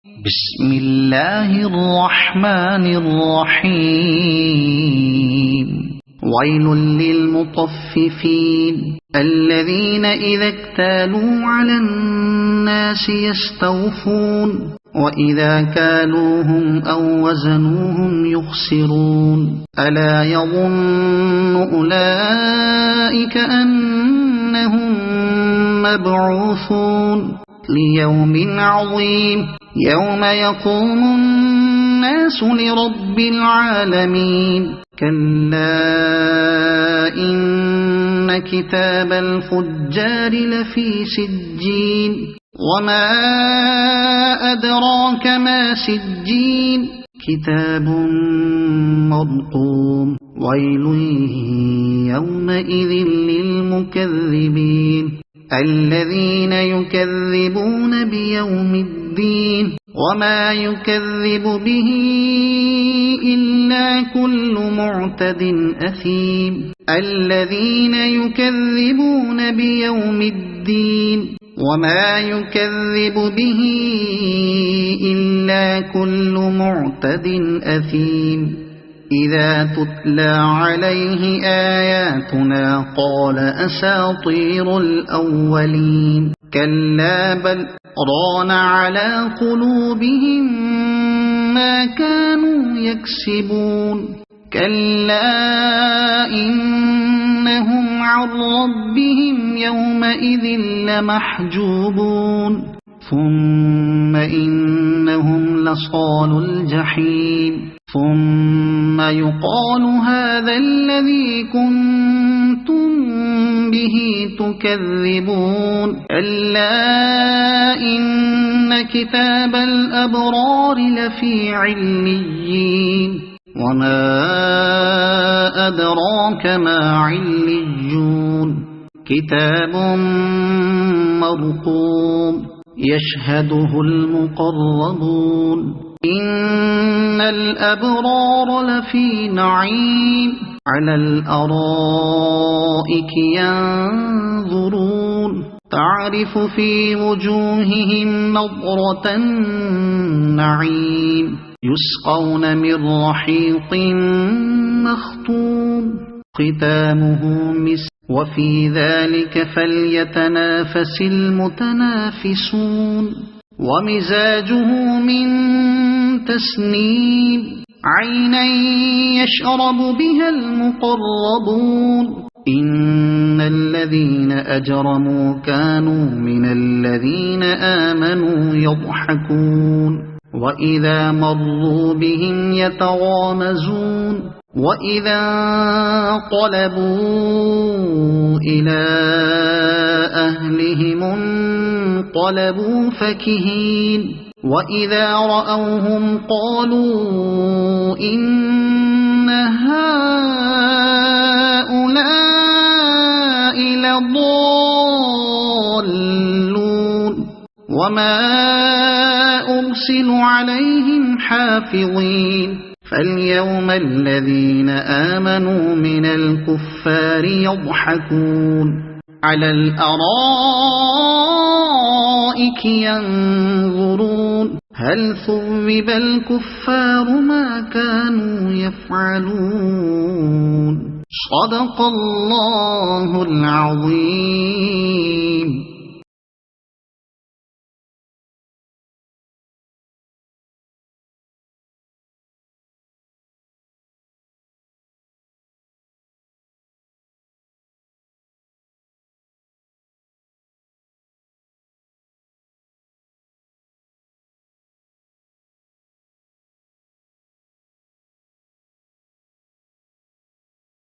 بسم الله الرحمن الرحيم ويل للمطففين الذين إذا اكتالوا على الناس يستوفون وإذا كالوهم أو وزنوهم يخسرون ألا يظن أولئك أنهم مبعوثون ليوم عظيم يوم يقوم الناس لرب العالمين كلا إن كتاب الفجار لفي سجين وما أدراك ما سجين كتاب مرقوم ويل يومئذ للمكذبين الذين يكذبون بيوم الدين وما يكذب به إلا كل معتد أثيم الذين يكذبون بيوم الدين وما يكذب به إلا كل معتد أثيم إذا تتلى عليه آياتنا قال أساطير الأولين كلا بل ران على قلوبهم ما كانوا يكسبون كلا إنهم عن ربهم يومئذ لمحجوبون ثم إنهم لصالوا الجحيم ثم يقال هذا الذي كنتم به تكذبون ألا إن كتاب الأبرار لفي عليين وما أدراك ما عليون كتاب مرقوم يشهده المقربون إن الأبرار لفي نعيم على الأرائك ينظرون تعرف في وجوههم نضرة النعيم يسقون من رحيق مختوم ختامه مسك وفي ذلك فليتنافس المتنافسون ومزاجه من تسنيم عينا يشرب بها المقربون إن الذين أجرموا كانوا من الذين آمنوا يضحكون وإذا مروا بهم يتغامزون وإذا انقلبوا إلى أهلهم انقلبوا فكهين وإذا رأوهم قالوا إن هؤلاء لضالون وما أرسلوا عليهم حافظين فاليوم الذين آمنوا من الكفار يضحكون على الأرائك ينظرون هل ثوب الكفار ما كانوا يفعلون صدق الله العظيم.